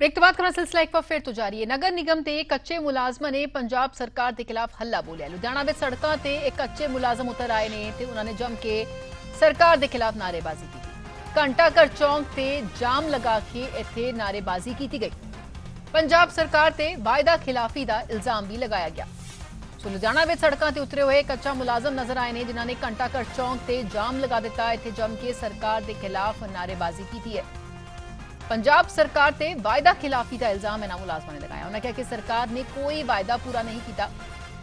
Break तो बात करना सिलसिला एक बार फिर तो जारी है। नगर निगम के कच्चे मुलाजमान ने पंजाब सरकार के खिलाफ हल्ला बोलिया। लुधियाना में सड़कों से एक कच्चे मुलाजम उतर आए ने ते उन्होंने जम के सरकार के खिलाफ नारेबाजी की थी। घंटाघर चौक से जाम लगा के इत्थे नारेबाजी की गई। पंजाब सरकार से वायदा खिलाफी का इल्जाम भी लगाया गया। सो लुधियाना में सड़कों से उतरे हुए कच्चा मुलाजम नजर आए ने जिन्होंने घंटाघर चौक से जाम लगा दिता। इत्थे जम के सरकार के खिलाफ नारेबाजी की है। पंजाब सरकार से वायदा खिलाफी का इल्जाम इन्होंने मुलाजमान ने लगाया। उन्होंने कहा कि सरकार ने कोई वायदा पूरा नहीं किया।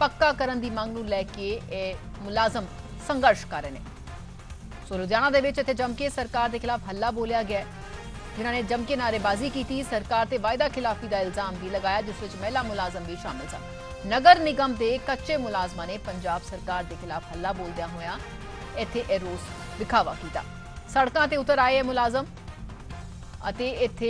पक्का करने की मांग लैके मुलाजम संघर्ष कर रहे हैं। सो लुधियाना के इत्थे जम के सरकार के खिलाफ हल्ला बोलिया गया, जिन्होंने जम के नारेबाजी की थी। सरकार से वायदा खिलाफी का इल्जाम भी लगाया, जिस विच महिला मुलाजम भी शामिल सन। नगर निगम के कच्चे मुलाजमान ने पंजाब सरकार के खिलाफ हल्ला बोलदਿਆਂ होया इत्थे रोस विखावा किया। सड़कों से उतर आए मुलाजम ਅਤੇ ਇੱਥੇ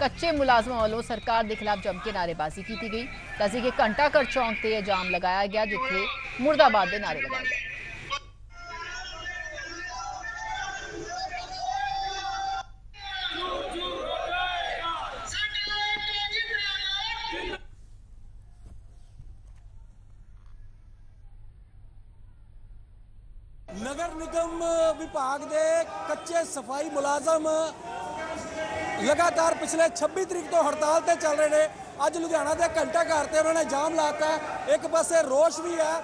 ਕੱਚੇ ਮੁਲਾਜ਼ਮਾਂ ਵੱਲੋਂ ਸਰਕਾਰ ਦੇ ਖਿਲਾਫ ਜਮ ਕੇ ਨਾਅਰੇਬਾਜ਼ੀ ਕੀਤੀ ਗਈ। ਦੱਸੀ ਕਿ ਘੰਟਾਘਰ ਚੌਂਕ ਤੇ ਇਹ ਜਾਮ ਲਗਾਇਆ ਗਿਆ, ਜਿੱਥੇ ਮੁਰਦਾਬਾਦ ਦੇ ਨਾਅਰੇ ਲਗਾਏ ਗਏ। नगर निगम विभाग के कच्चे सफाई मुलाजम लगातार पिछले 26 तरीक तो हड़ताल से चल रहे हैं। अज लुधियाना के घंटाघर से उन्होंने जाम लाता। एक पासे रोष भी है।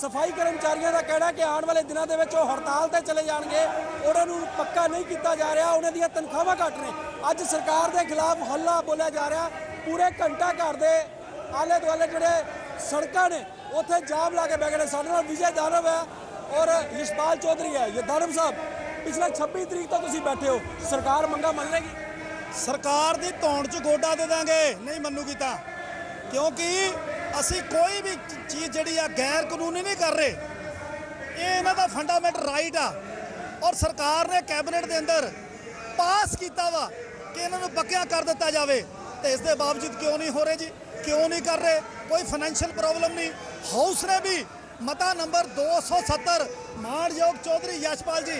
सफाई कर्मचारियों का कहना कि आने वाले दिनों के हड़ताल से चले जाएंगे। उन्होंने पक्का नहीं किया जा रहा, उन्होंने तनख्वाहां घट ने। अज सरकार के खिलाफ हल्ला बोलिया जा रहा। पूरे घंटाघर के आले दुआले जोड़े सड़क ने उत्थे जाम ला के बह गए। साडे नाल विजय दानव है और यशपाल चौधरी है। ये दानव साहब, पिछले 26 तरीक तो तुसीं बैठे हो, सरकार मंगा मन लेगी? सरकार की धौण च गोडा दे देंगे, नहीं मनूगी तो, क्योंकि असी कोई भी चीज़ जी गैर कानूनी नहीं कर रहे। ये इन्हां दा फंडामेंट राइट आ और सरकार ने कैबिनेट के अंदर पास किया वा कि इन्होंने पक्का कर दिता जाए। तो इस दे बावजूद क्यों नहीं हो रहे जी? क्यों नहीं कर रहे? कोई फाइनैंशियल प्रॉब्लम नहीं। हाउस ने भी मता नंबर 270 मानयोग चौधरी यशपाल जी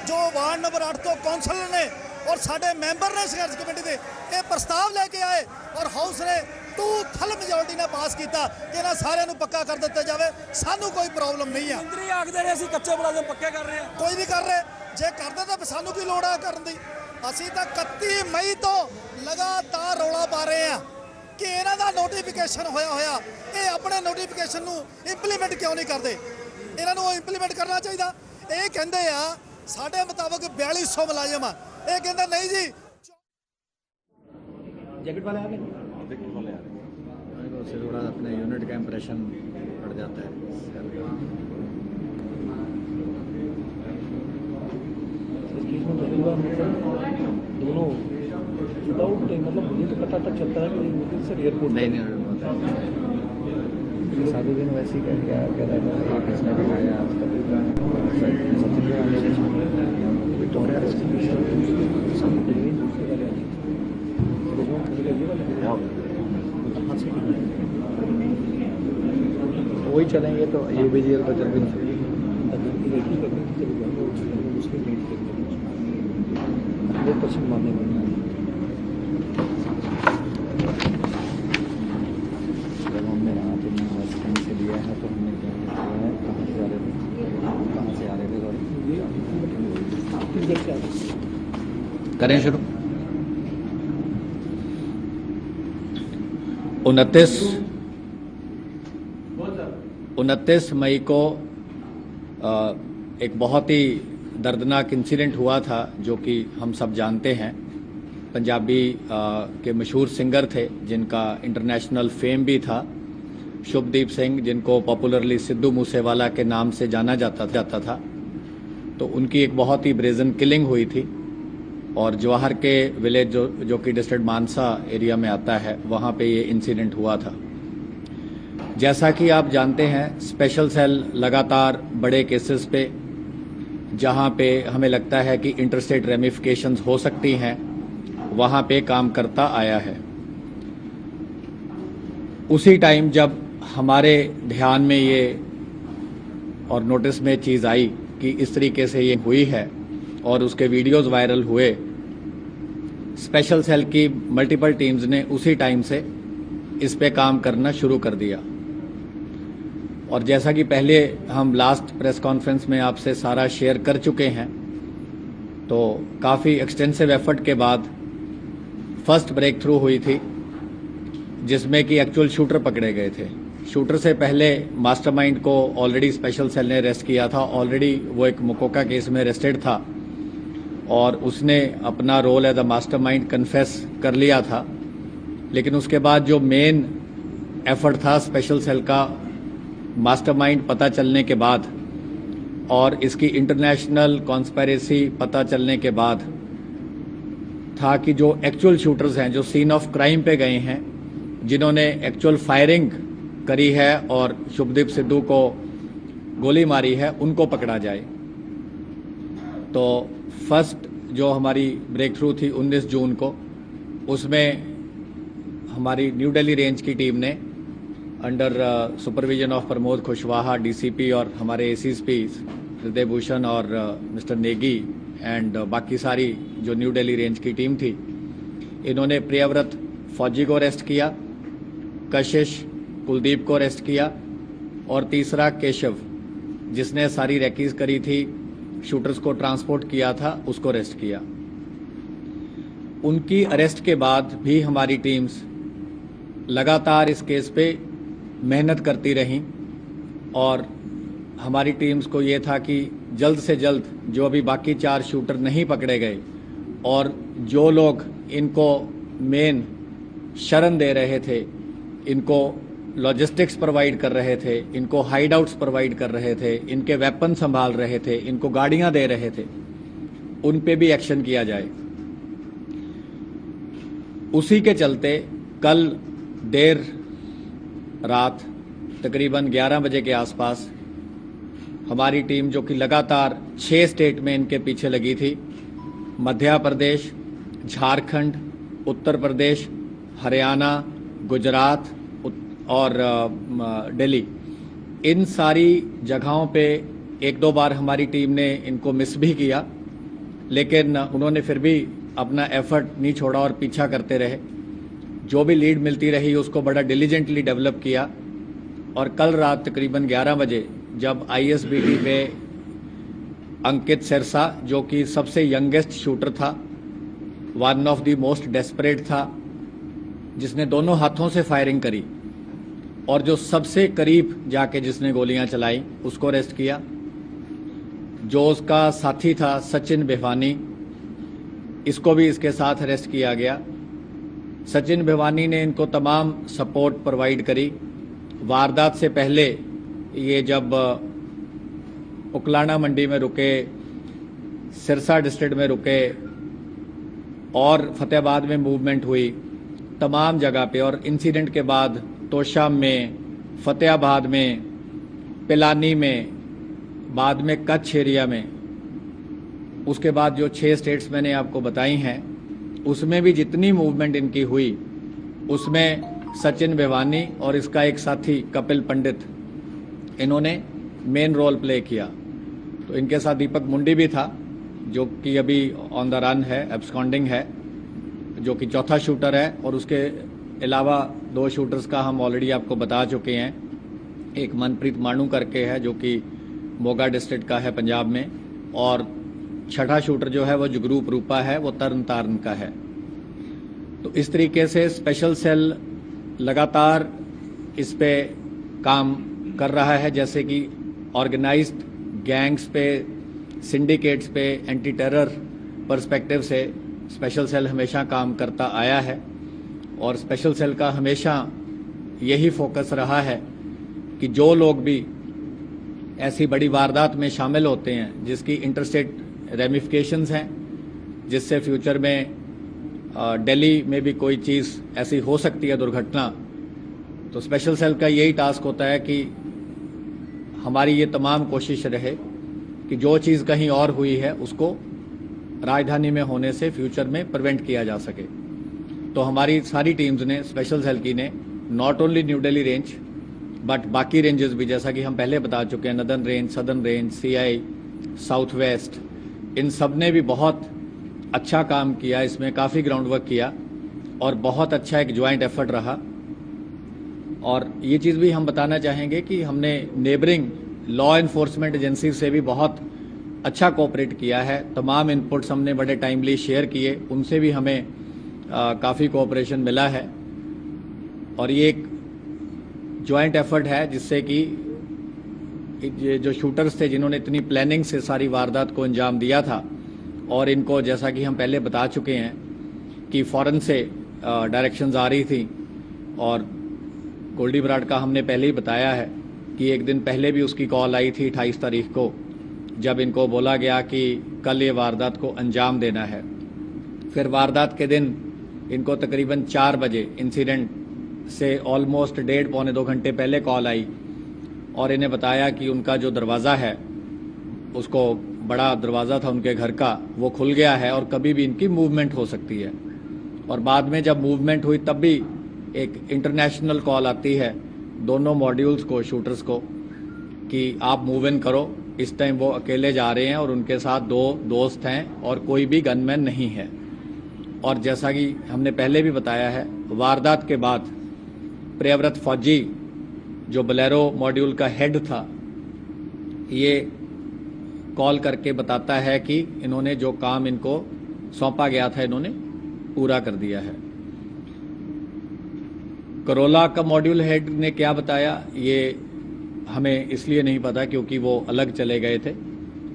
जो वार्ड नंबर 8 तो कौंसलर ने और साडे मैंबर ने संघर्ष कमेटी के ये प्रस्ताव लेके आए और हाउस ने 2-3 मेजोरिटी ने पास किया कि इन्होंने सारे पक्का कर दिता जाए। सानू कोई प्रॉब्लम नहीं है। मंत्री आखते हैं असीं कच्चे मुलाजम पक्के कर रहे हैं। कोई नहीं कर रहे। जे करते तो सानू की लोड़ है करने की? असीं तो 31 मई तो लगातार रौला पा रहे हैं कि इन्हां दा नोटिफिकेशन होया ये अपने नोटिफिकेशन नू इंप्लीमेंट क्यों नहीं करते? इन्हां नू इंप्लीमेंट करना चाहिए। ये कहते हैं साडे मुताबिक 4200 मुलाजम आ, ये कहते नहीं जी। जैकेट वाले आ गए, जैकेट वाले आ गए, उससे थोड़ा अपने यूनिट का इंप्रेशन बढ़ जाता है। दोनों विदाउट मतलब मुझे तो पता तक चलता है कि सर एयरपोर्ट नहीं साधु दिन वैसे ही कह रहा था किसने दिखाया वही चलेंगे तो ये भी जेल तो चल भी नहीं सकती। % मानने बनना है। जब हमने यहाँ पे कहीं से लिया है तो हमने क्या किया है, कहाँ से आ रहे थे करें शुरू। 29 मई को एक बहुत ही दर्दनाक इंसिडेंट हुआ था जो कि हम सब जानते हैं। पंजाबी के मशहूर सिंगर थे जिनका इंटरनेशनल फेम भी था, शुभदीप सिंह, जिनको पॉपुलरली सिद्धू मूसेवाला के नाम से जाना जाता था। तो उनकी एक बहुत ही ब्रेजन किलिंग हुई थी और जवाहर के विलेज जो कि डिस्ट्रिक्ट मानसा एरिया में आता है, वहाँ पे ये इंसिडेंट हुआ था। जैसा कि आप जानते हैं, स्पेशल सेल लगातार बड़े केसेस पे जहाँ पे हमें लगता है कि इंटरस्टेट रेमिफिकेशंस हो सकती हैं, वहाँ पे काम करता आया है। उसी टाइम जब हमारे ध्यान में ये और नोटिस में चीज़ आई कि इस तरीके से ये हुई है और उसके वीडियोस वायरल हुए, स्पेशल सेल की मल्टीपल टीम्स ने उसी टाइम से इस पे काम करना शुरू कर दिया। और जैसा कि पहले हम लास्ट प्रेस कॉन्फ्रेंस में आपसे सारा शेयर कर चुके हैं, तो काफ़ी एक्सटेंसिव एफर्ट के बाद फर्स्ट ब्रेक थ्रू हुई थी, जिसमें कि एक्चुअल शूटर पकड़े गए थे। शूटर से पहले मास्टरमाइंड को ऑलरेडी स्पेशल सेल ने अरेस्ट किया था। ऑलरेडी वो एक मुकोका केस में अरेस्टेड था और उसने अपना role as a mastermind confess कर लिया था। लेकिन उसके बाद जो मेन एफर्ट था स्पेशल सेल का मास्टरमाइंड पता चलने के बाद और इसकी इंटरनेशनल कॉन्स्पिरेसी पता चलने के बाद था कि जो एक्चुअल शूटर्स हैं, जो सीन ऑफ क्राइम पे गए हैं, जिन्होंने एक्चुअल फायरिंग करी है और शुभदीप सिद्धू को गोली मारी है, उनको पकड़ा जाए। तो फर्स्ट जो हमारी ब्रेक थ्रू थी 19 जून को, उसमें हमारी न्यू दिल्ली रेंज की टीम ने under supervision of Pramod Kushwaha DCP और हमारे एसीएसपी हृदय भूषण और मिस्टर नेगी एंड बाकी सारी जो न्यू दिल्ली रेंज की टीम थी, इन्होंने प्रियव्रत फौजी को अरेस्ट किया, कशिश कुलदीप को अरेस्ट किया और तीसरा केशव, जिसने सारी रैकीज करी थी, शूटर्स को ट्रांसपोर्ट किया था, उसको अरेस्ट किया। उनकी अरेस्ट के बाद भी हमारी टीम्स लगातार इस केस पे मेहनत करती रहीं और हमारी टीम्स को ये था कि जल्द से जल्द जो अभी बाकी 4 शूटर नहीं पकड़े गए और जो लोग इनको मेन शरण दे रहे थे, इनको लॉजिस्टिक्स प्रोवाइड कर रहे थे, इनको हाइड आउट्स प्रोवाइड कर रहे थे, इनके वेपन संभाल रहे थे, इनको गाड़ियां दे रहे थे, उन पे भी एक्शन किया जाए। उसी के चलते कल देर रात तकरीबन 11 बजे के आसपास हमारी टीम, जो कि लगातार 6 स्टेट में इनके पीछे लगी थी, मध्य प्रदेश, झारखंड, उत्तर प्रदेश, हरियाणा, गुजरात और दिल्ली, इन सारी जगहों पे 1-2 बार हमारी टीम ने इनको मिस भी किया, लेकिन उन्होंने फिर भी अपना एफर्ट नहीं छोड़ा और पीछा करते रहे। जो भी लीड मिलती रही उसको बड़ा डिलीजेंटली डेवलप किया और कल रात तकरीबन 11 बजे जब आईएसबीटी में अंकित सिरसा, जो कि सबसे यंगेस्ट शूटर था, one of the most desperate था, जिसने दोनों हाथों से फायरिंग करी और जो सबसे करीब जाके जिसने गोलियां चलाई, उसको अरेस्ट किया। जो उसका साथी था सचिन भिवानी, इसको भी इसके साथ अरेस्ट किया गया। सचिन भिवानी ने इनको तमाम सपोर्ट प्रोवाइड करी। वारदात से पहले ये जब उकलाना मंडी में रुके, सिरसा डिस्ट्रिक्ट में रुके और फतेहाबाद में मूवमेंट हुई, तमाम जगह पे, और इंसिडेंट के बाद तोशा में, फतेहाबाद में, पिलानी में, बाद में कच्छ एरिया में, उसके बाद जो 6 स्टेट्स मैंने आपको बताई हैं, उसमें भी जितनी मूवमेंट इनकी हुई, उसमें सचिन भिवानी और इसका एक साथी कपिल पंडित, इन्होंने मेन रोल प्ले किया। तो इनके साथ दीपक मुंडी भी था, जो कि अभी ऑन द रन है, एब्सकॉन्डिंग है, जो कि चौथा शूटर है। और उसके अलावा 2 शूटर्स का हम ऑलरेडी आपको बता चुके हैं। एक मनप्रीत मानू करके है, जो कि मोगा डिस्ट्रिक्ट का है पंजाब में, और छठा शूटर जो है वो जुगरूप रूपा है, वो तरन तारण का है। तो इस तरीके से स्पेशल सेल लगातार इस पे काम कर रहा है, जैसे कि ऑर्गेनाइज्ड गैंग्स पे, सिंडिकेट्स पे, एंटी टेरर पर्सपेक्टिव से स्पेशल सेल हमेशा काम करता आया है। और स्पेशल सेल का हमेशा यही फोकस रहा है कि जो लोग भी ऐसी बड़ी वारदात में शामिल होते हैं जिसकी इंटरस्टेट रेमिफिकेशंस हैं, जिससे फ्यूचर में दिल्ली में भी कोई चीज़ ऐसी हो सकती है, दुर्घटना, तो स्पेशल सेल का यही टास्क होता है कि हमारी ये तमाम कोशिश रहे कि जो चीज़ कहीं और हुई है उसको राजधानी में होने से फ्यूचर में प्रिवेंट किया जा सके। तो हमारी सारी टीम्स ने, स्पेशल सेल की ने, not only New Delhi range but बाकी रेंजेस भी, जैसा कि हम पहले बता चुके हैं, northern range, southern range, CI, south west, इन सब ने भी बहुत अच्छा काम किया, इसमें काफ़ी ग्राउंड वर्क किया और बहुत अच्छा एक ज्वाइंट एफर्ट रहा। और ये चीज़ भी हम बताना चाहेंगे कि हमने नेबरिंग लॉ एनफोर्समेंट एजेंसी से भी बहुत अच्छा कोऑपरेट किया है। तमाम इनपुट्स हमने बड़े टाइमली शेयर किए, उनसे भी हमें काफ़ी कोऑपरेशन मिला है। और ये एक जॉइंट एफर्ट है जिससे कि ये जो शूटर्स थे जिन्होंने इतनी प्लानिंग से सारी वारदात को अंजाम दिया था, और इनको जैसा कि हम पहले बता चुके हैं कि फ़ौरन से डायरेक्शंस आ रही थी, और गोल्डी बराड़ का हमने पहले ही बताया है कि एक दिन पहले भी उसकी कॉल आई थी 28 तारीख को, जब इनको बोला गया कि कल ये वारदात को अंजाम देना है। फिर वारदात के दिन इनको तकरीबन 4 बजे इंसिडेंट से ऑलमोस्ट 1.5-पौने 2 घंटे पहले कॉल आई और इन्हें बताया कि उनका जो दरवाज़ा है, उसको बड़ा दरवाज़ा था उनके घर का, वो खुल गया है और कभी भी इनकी मूवमेंट हो सकती है। और बाद में जब मूवमेंट हुई तब भी एक इंटरनेशनल कॉल आती है दोनों मॉड्यूल्स को, शूटर्स को, कि आप मूव इन करो। इस टाइम वो अकेले जा रहे हैं और उनके साथ 2 दोस्त हैं और कोई भी गनमैन नहीं है। और जैसा कि हमने पहले भी बताया है, वारदात के बाद प्रियव्रत फौजी जो बोलेरो मॉड्यूल का हेड था, ये कॉल करके बताता है कि इन्होंने जो काम इनको सौंपा गया था इन्होंने पूरा कर दिया है। करोला का मॉड्यूल हेड ने क्या बताया ये हमें इसलिए नहीं पता क्योंकि वो अलग चले गए थे,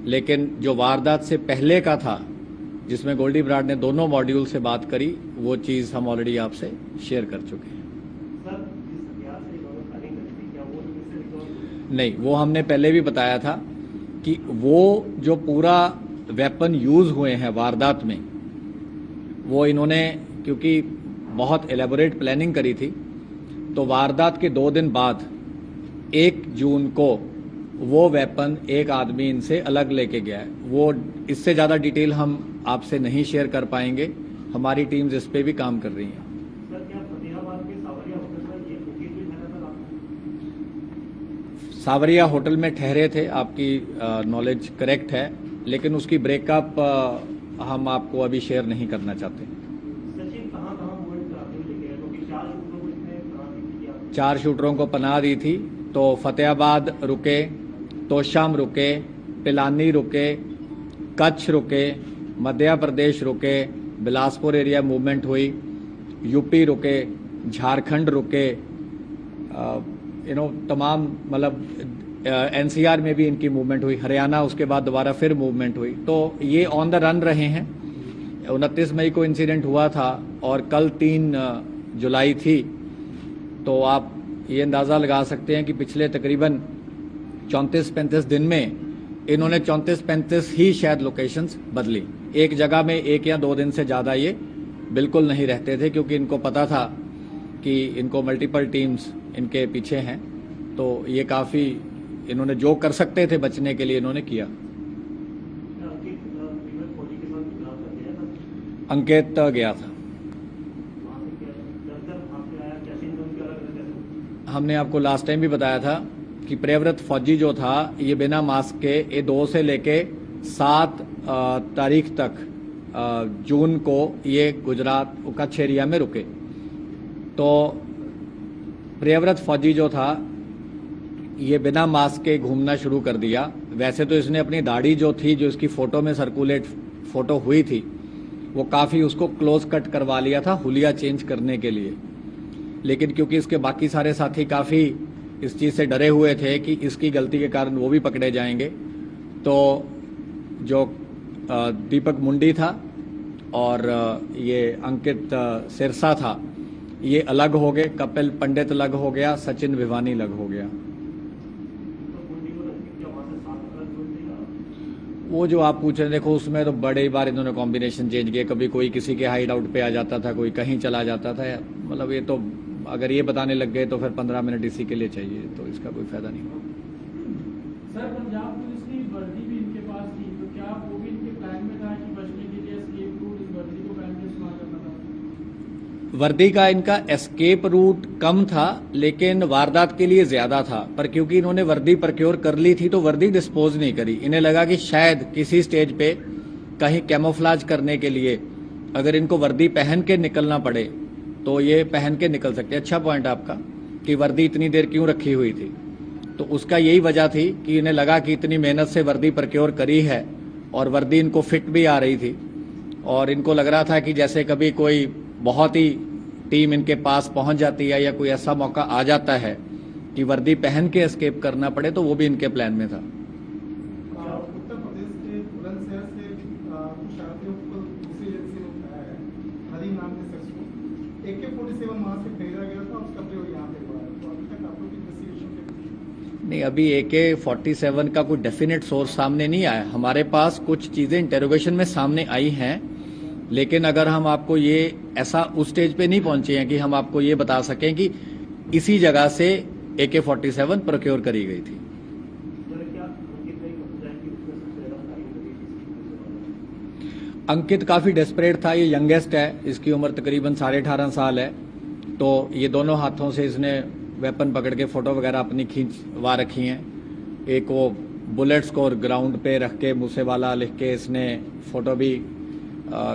लेकिन जो वारदात से पहले का था जिसमें गोल्डी बराड़ ने दोनों मॉड्यूल से बात करी, वो चीज़ हम ऑलरेडी आपसे शेयर कर चुके हैं। नहीं, वो हमने पहले भी बताया था कि वो जो पूरा वेपन यूज़ हुए हैं वारदात में, वो इन्होंने क्योंकि बहुत एलेबोरेट प्लानिंग करी थी, तो वारदात के 2 दिन बाद 1 जून को वो वेपन एक आदमी इनसे अलग लेके गया है। वो इससे ज़्यादा डिटेल हम आपसे नहीं शेयर कर पाएंगे, हमारी टीम्स इस पे भी काम कर रही हैं। सावरिया होटल में ठहरे थे, आपकी नॉलेज करेक्ट है, लेकिन उसकी ब्रेकअप हम आपको अभी शेयर नहीं करना चाहते। 4 शूटरों को पनाह दी थी, तो फतेहाबाद रुके, तोशाम रुके, पिलानी रुके, कच्छ रुके, मध्य प्रदेश रुके, बिलासपुर एरिया मूवमेंट हुई, यूपी रुके, झारखंड रुके, तमाम मतलब एनसीआर में भी इनकी मूवमेंट हुई, हरियाणा उसके बाद दोबारा फिर मूवमेंट हुई। तो ये ऑन द रन रहे हैं। 29 मई को इंसिडेंट हुआ था और कल 3 जुलाई थी, तो आप ये अंदाज़ा लगा सकते हैं कि पिछले तकरीबन 34-35 दिन में इन्होंने 34-35 ही शायद लोकेशंस बदली। एक जगह में 1 या 2 दिन से ज़्यादा ये बिल्कुल नहीं रहते थे, क्योंकि इनको पता था कि इनको मल्टीपल टीम्स इनके पीछे हैं। तो ये काफ़ी इन्होंने जो कर सकते थे बचने के लिए इन्होंने किया। अंकित गया था। हमने आपको लास्ट टाइम भी बताया था कि प्रियव्रत फौजी जो था ये बिना मास्क के ये 2 से लेके 7 तारीख तक जून को ये गुजरात कच्छ एरिया में रुके। तो प्रियव्रत फौजी जो था ये बिना मास्क के घूमना शुरू कर दिया। वैसे तो इसने अपनी दाढ़ी जो थी, जो इसकी फ़ोटो में सर्कुलेट फ़ोटो हुई थी, वो काफ़ी उसको क्लोज कट करवा लिया था हुलिया चेंज करने के लिए, लेकिन क्योंकि इसके बाकी सारे साथी काफ़ी इस चीज़ से डरे हुए थे कि इसकी गलती के कारण वो भी पकड़े जाएंगे, तो जो दीपक मुंडी था और ये अंकित सिरसा था, ये अलग हो गए। कपिल पंडित अलग हो गया, सचिन भिवानी अलग हो गया। वो जो आप पूछ रहे, देखो उसमें तो बड़े बार इन्होंने कॉम्बिनेशन चेंज किए। कभी कोई किसी के हाइड आउट पे आ जाता था, कोई कहीं चला जाता था। मतलब ये तो अगर ये बताने लग गए तो फिर 15 मिनट इसी के लिए चाहिए, तो इसका कोई फायदा नहीं। सर, पंजाब पुलिस की वर्दी भी इनके पास थी, तो क्या वो भी इनके प्लान में था कि बचने के लिए एस्केप रूट इस वर्दी को पहन के इस्तेमाल करना था? वर्दी का इनका एस्केप रूट कम था, लेकिन वारदात के लिए ज्यादा था। पर क्योंकि इन्होंने वर्दी प्रक्योर कर ली थी तो वर्दी डिस्पोज नहीं करी। इन्हें लगा कि शायद किसी स्टेज पे कहीं कैमोफ्लाज करने के लिए अगर इनको वर्दी पहन के निकलना पड़े तो ये पहन के निकल सकते हैं। अच्छा पॉइंट आपका कि वर्दी इतनी देर क्यों रखी हुई थी, तो उसका यही वजह थी कि इन्हें लगा कि इतनी मेहनत से वर्दी प्रोक्योर करी है और वर्दी इनको फिट भी आ रही थी और इनको लग रहा था कि जैसे कभी कोई बहुत ही टीम इनके पास पहुंच जाती है या कोई ऐसा मौका आ जाता है कि वर्दी पहन के एस्केप करना पड़े, तो वो भी इनके प्लान में था। उत्तर प्रदेश के बुलंदशहर से कुछ आरोपियों को दूसरी एजेंसी ने उठाया है, हरी नाम के शख्स को AK-47 वहां से भेजा गया था, उसका प्रयोग यहाँ पे हुआ है। तो अभी तक आप लोग इन्वेस्टिगेशन के नहीं, अभी AK-47 का कोई डेफिनेट सोर्स सामने नहीं आया। हमारे पास कुछ चीजें इंटेरोगेशन में सामने आई हैं, लेकिन अगर हम आपको ये ऐसा उस स्टेज पे नहीं पहुंचे हैं कि हम आपको ये बता सकें कि इसी जगह से AK-47 प्रोक्योर करी गई थी। अंकित काफी डेस्परेट था, ये यंगेस्ट है, इसकी उम्र तकरीबन 18.5 साल है। तो ये दोनों हाथों से इसने वेपन पकड़ के फोटो वगैरह अपनी खींचवा रखी हैं। एक वो बुलेट्स को ग्राउंड पे रख के मूसेवाला लिख के इसने फोटो भी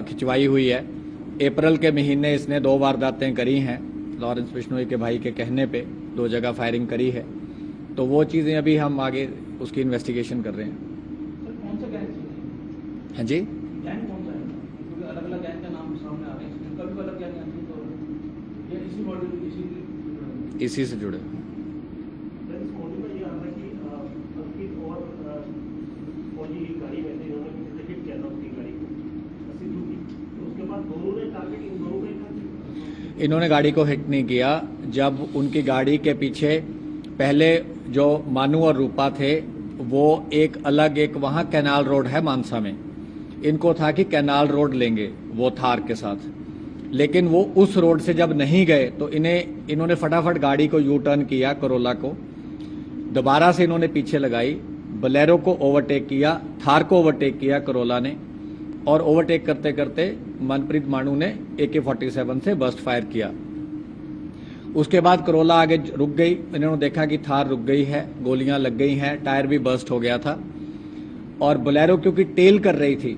खिंचवाई हुई है। अप्रैल के महीने इसने 2 वारदातें करी हैं, लॉरेंस बिश्नोई के भाई के कहने पे 2 जगह फायरिंग करी है। तो वो चीज़ें अभी हम आगे उसकी इन्वेस्टिगेशन कर रहे हैं। सर कौन सा गैंग? हाँ जी, गैंग कौन सा है? क्योंकि अलग अलग गैंग का नाम सामने आ रहे हैं, इसमें कभी अलग गैंग आती है तो ये इसी मॉडल इसी से जुड़े। इन्होंने गाड़ी को हिट नहीं किया। जब उनकी गाड़ी के पीछे पहले जो मानू और रूपा थे वो एक अलग एक वहाँ कैनाल रोड है मानसा में, इनको था कि कैनाल रोड लेंगे वो थार के साथ, लेकिन वो उस रोड से जब नहीं गए तो इन्होंने फटाफट गाड़ी को यू टर्न किया, करोला को दोबारा से इन्होंने पीछे लगाई, बोलेरो को ओवरटेक किया, थार को ओवरटेक किया करोला ने, और ओवरटेक करते करते मनप्रीत मानू ने AK-47 से बर्स्ट फायर किया। उसके बाद करोला आगे रुक गई, इन्होंने देखा कि थार रुक गई है, गोलियां लग गई हैं, टायर भी बर्स्ट हो गया था, और बोलेरो क्योंकि टेल कर रही थी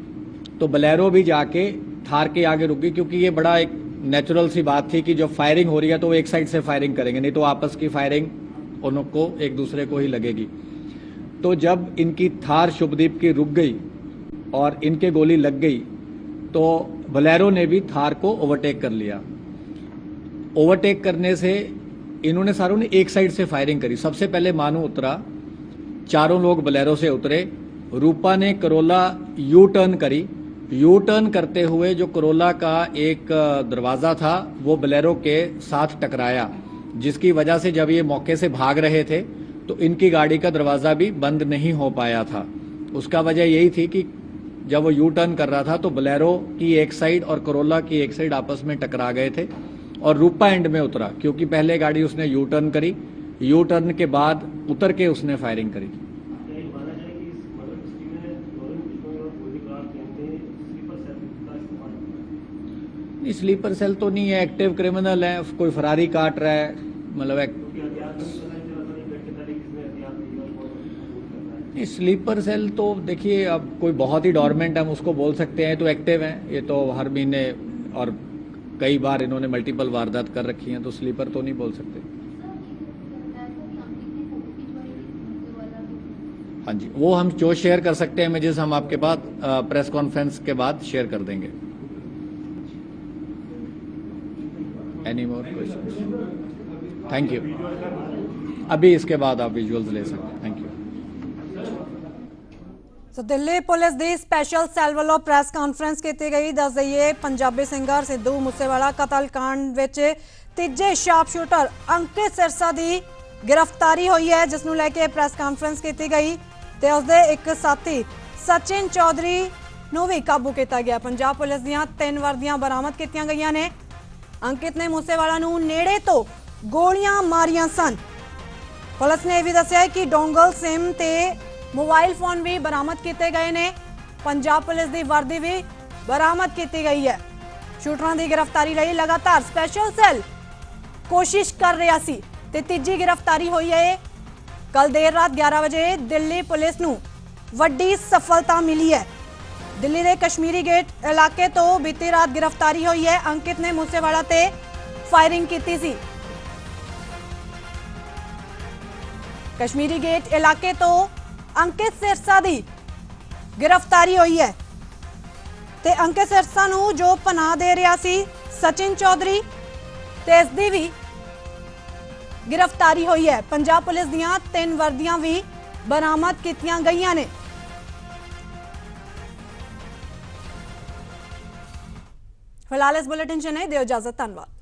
तो बोलेरो भी जाके थार के आगे रुक गई, क्योंकि ये बड़ा एक नेचुरल सी बात थी कि जब फायरिंग हो रही है तो वो एक साइड से फायरिंग करेंगे, नहीं तो आपस की फायरिंग उनको एक दूसरे को ही लगेगी। तो जब इनकी थार शुभदीप की रुक गई और इनके गोली लग गई तो बोलेरो ने भी थार को ओवरटेक कर लिया। ओवरटेक करने से इन्होंने सारों ने एक साइड से फायरिंग करी। सबसे पहले मानू उतरा, चारों लोग बोलेरो से उतरे, रूपा ने करोला यू टर्न करी, यू टर्न करते हुए जो करोला का एक दरवाजा था वो बोलेरो के साथ टकराया, जिसकी वजह से जब ये मौके से भाग रहे थे तो इनकी गाड़ी का दरवाजा भी बंद नहीं हो पाया था। उसका वजह यही थी कि जब वो यू टर्न कर रहा था तो बोलेरो की एक साइड और करोला की एक साइड आपस में टकरा गए थे और रूपा एंड में उतरा, क्योंकि पहले गाड़ी उसने यू टर्न करी, यू टर्न के बाद उतर के उसने फायरिंग करी। स्लीपर सेल तो नहीं है, एक्टिव क्रिमिनल है, कोई फरारी काट रहा है, मतलब स्लीपर सेल तो देखिए अब कोई बहुत ही डॉर्मेंट हम उसको बोल सकते हैं, तो एक्टिव हैं, ये तो हर महीने और कई बार इन्होंने मल्टीपल वारदात कर रखी हैं, तो स्लीपर तो नहीं बोल सकते। हाँ जी, वो हम जो शेयर कर सकते हैं इमेजेस हम आपके पास प्रेस कॉन्फ्रेंस के बाद शेयर कर देंगे। Any more questions? Thank you. अभी इसके बाद आप विजुअल्स ले सकते हैं। Thank you. So Delhi police की स्पैशल सैल वालों प्रैस कॉन्फ्रेंस की गई। दस दईए पंजाबी सिंगर सिद्धू मूसेवाला कतलकांड विच तीजे शार्प शूटर अंकित सिरसा की गिरफ्तारी हुई है, जिसनूं लैके प्रैस कॉन्फ्रेंस की गई ते उसदे एक साथी सचिन चौधरी नूं भी काबू किया गया। पंजाब पुलिस दीआं 3 वर्दियां बरामद कीतीआं गईआं ने। अंकित ने मूसेवाला नूं नेड़े तो गोलियां मारियां सन। पुलिस ने यह भी दस्सिया है कि डोंगल सिम ते मोबाइल फोन भी बरामद किए गए ने। पंजाब पुलिस की वर्दी भी बरामद की गई है। शूटरां की गिरफ्तारी लई लगातार स्पैशल सैल कोशिश कर रहा सी ते तीजी गिरफ्तारी हुई है। कल देर रात 11 बजे दिल्ली पुलिस नूं वड्डी सफलता मिली है। ਦਿੱਲੀ ਦੇ ਕਸ਼ਮੀਰੀ ਗੇਟ ਇਲਾਕੇ ਤੋਂ ਬੀਤੀ ਰਾਤ ਗ੍ਰਿਫਤਾਰੀ ਹੋਈ ਹੈ। ਅੰਕਿਤ ਨੇ ਮੂਸੇਵਾਲਾ ਤੇ ਫਾਇਰਿੰਗ ਕੀਤੀ ਸੀ। ਕਸ਼ਮੀਰੀ ਗੇਟ ਇਲਾਕੇ ਤੋਂ ਅੰਕਿਤ ਸਿਰਸਾ ਦੀ ਗ੍ਰਿਫਤਾਰੀ ਹੋਈ ਹੈ ਤੇ ਅੰਕਿਤ ਸਿਰਸਾ ਨੂੰ ਜੋ ਪਨਾਹ ਦੇ ਰਿਹਾ ਸੀ ਸਚਿਨ ਚੌਧਰੀ ਤੇ ਇਸ ਦੀ ਵੀ गिरफ्तारी हुई है। पंजाब पुलिस दियां 3 वर्दियां भी बरामद कीतियां गईयां ने। फिलहाल इस बुलेटिन च नहीं, दियो इजाजत, धन्यवाद।